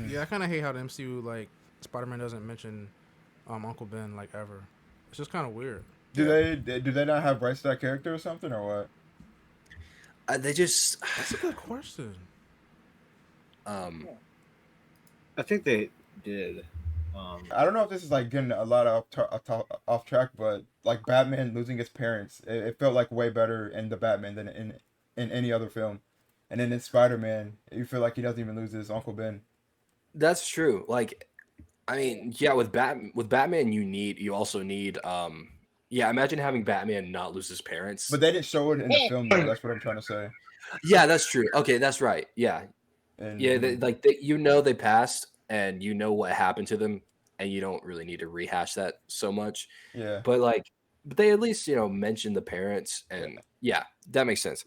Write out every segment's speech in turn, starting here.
Yeah, I kind of hate how the MCU like Spider-Man doesn't mention Uncle Ben like ever. It's just kind of weird. Do Yeah. they not have rights to that character or something or what? They just That's a good question. um I think they did. I don't know if this is like getting a lot off track, but like Batman losing his parents, it felt like way better in the Batman than in any other film. And then in Spider Man, you feel like he doesn't even lose his Uncle Ben. that's true. Like, I mean, yeah, with Batman, you also need yeah, imagine having Batman not lose his parents. But they didn't show it in the film though. That's what I'm trying to say. Yeah, that's true. Okay, that's right. Yeah, yeah, And they passed, and you know what happened to them, and you don't really need to rehash that so much. yeah, But they at least mention the parents, and yeah, that makes sense.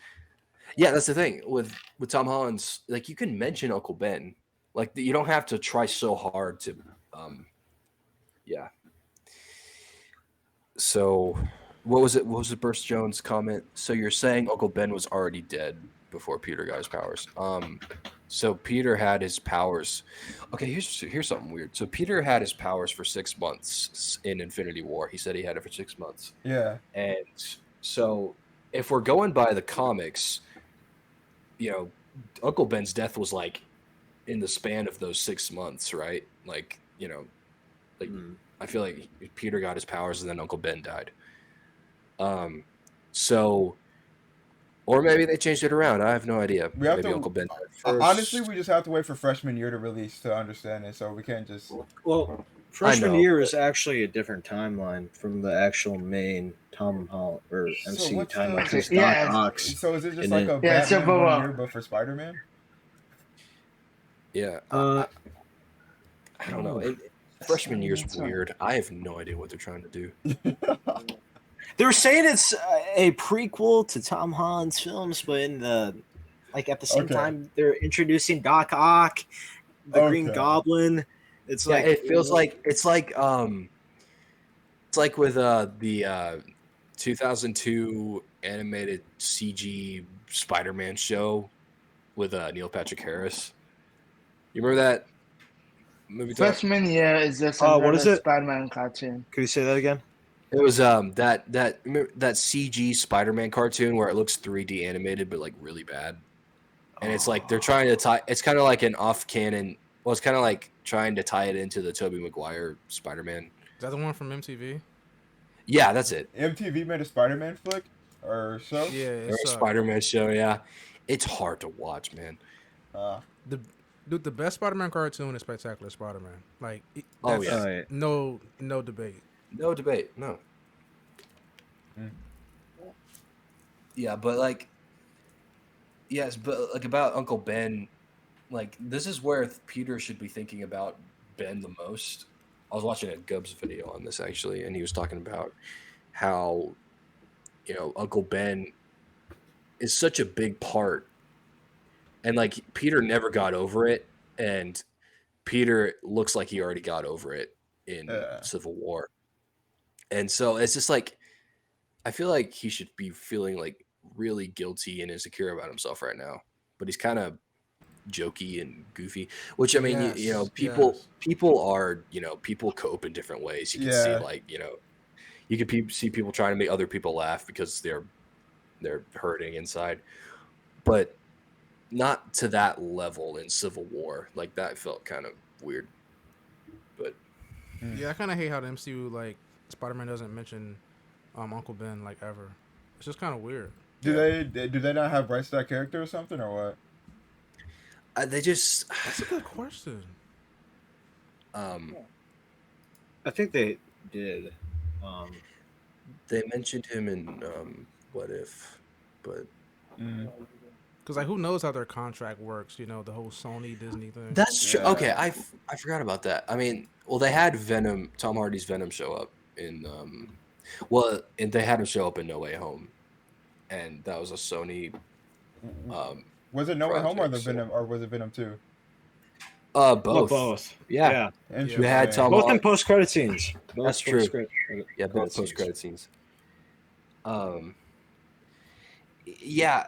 Yeah, that's the thing with Tom Holland's. Like, you can mention Uncle Ben, like you don't have to try so hard to, yeah. So, what was it? What was the Burst Jones comment? So you're saying Uncle Ben was already dead before Peter got his powers? So Peter had his powers. Okay, here's something weird. So Peter had his powers for 6 months in Infinity War. He said he had it for 6 months. yeah. And so, if we're going by the comics, Uncle Ben's death was like in the span of those 6 months, right? Like, I feel like Peter got his powers and then Uncle Ben died. So, or maybe they changed it around. I have no idea. We have Maybe to Uncle Ben died first. honestly, we just have to wait for freshman year to release to understand it. So we can't just. Well, freshman know, year is actually a different timeline from the actual main Tom Holland or So MCU what's the- timeline. It's Yeah, Doc Ock. So is it just And like then- a Yeah, so, Batman but, 1 year, but for Spider Man? Yeah, Uh, I don't know. Freshman year's weird. I have no idea what they're trying to do. they were saying it's a prequel to Tom Holland's films, but in the at the same Okay. time they're introducing Doc Ock, the Green Okay. Goblin. It's Yeah, like it feels like it's like with the 2002 animated CG Spider-Man show with Neil Patrick Harris. You remember that movie? Talk? Freshman year is just what another is it? Spider-Man cartoon. Could you say that again? It was that CG Spider-Man cartoon where it looks 3D animated but like really bad, and it's like they're trying to tie. It's kind of like an off-canon. Well, it's kind of like trying to tie it into the Tobey Maguire Spider-Man. Is that the one from MTV? Yeah, that's it. MTV made a Spider Man flick or show? Yeah, Or it's a Spider-Man show. Yeah, it's hard to watch, man. the best Spider-Man cartoon is Spectacular Spider-Man. Like, Oh, that's yeah. Oh, yeah. no debate. No debate. No. Mm. Yeah, but like, yes, but like about Uncle Ben, like this is where Peter should be thinking about Ben the most. I was watching a Gubbs video on this actually, and he was talking about how Uncle Ben is such a big part, and like Peter never got over it, and Peter looks like he already got over it in Yeah. Civil War, and so it's just like I feel like he should be feeling like really guilty and insecure about himself right now, but he's kind of jokey and goofy, which I mean, Yes, people are, people cope in different ways. You can see Yeah. like, you can see people trying to make other people laugh because they're hurting inside, but not to that level in Civil War. Like that felt kind of weird, but Yeah, I kind of hate how the MCU like Spider-Man doesn't mention Uncle Ben like ever. It's just kind of weird. Do they not have rights to that character or something or what? they just, That's a good question. I think they did. they mentioned him in What If, but Because like, who knows how their contract works? The whole Sony Disney thing. that's true. Yeah. Okay, I forgot about that. I mean, well, they had Tom Hardy's Venom show up in and they had him show up in No Way Home, and that was a Sony. Was it No Way Home or project, the so- Venom, or was it Venom 2? Both. Well, both. Yeah. Interesting. You had Tom. Both in post-credit scenes. Both That's true. post-credit- Yeah, both scenes. post-credit scenes. Yeah.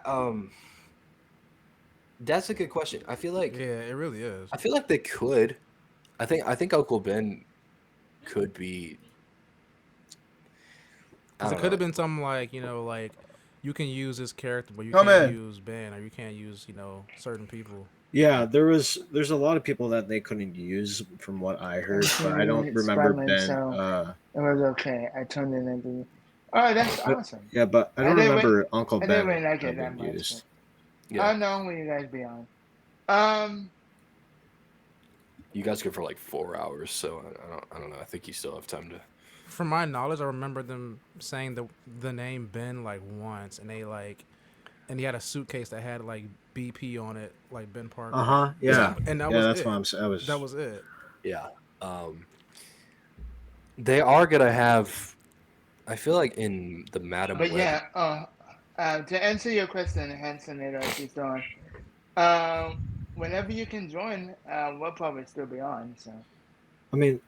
That's a good question. I feel like Yeah, it really is. I feel like they could. I think Uncle Ben could be. I Because it don't could know. have been something like, like you can use this character, but you Come can't in. use Ben, or you can't use, certain people. Yeah, there's a lot of people that they couldn't use from what I heard, but I don't It's remember Spiderman, Ben. so it was okay. I turned it into. Oh, that's But- awesome. Yeah, but I don't didn't remember Uncle I Ben didn't really like it being that much. used. Yeah, I don't know when you guys be on. you guys go for like 4 hours, so I don't know. I think you still have time to. From my knowledge, I remember them saying the name Ben like once, and and he had a suitcase that had like BP on it, like Ben Parker. Yeah. And that Yeah, was that's it. what I'm saying. That was it. Yeah. They are gonna have. I feel like in the Madam But Web. yeah, to answer your question, Hanson, if he's on, whenever you can join, we'll probably still be on. So. I mean,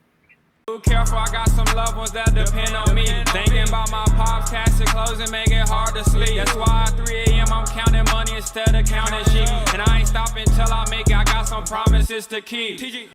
Careful, I got some loved ones that depend on me. Thinking about my pops, cash and clothes and make it hard to sleep. That's why at 3 a.m. I'm counting money instead of counting sheep. And I ain't stopping till I make it. I got some promises to keep.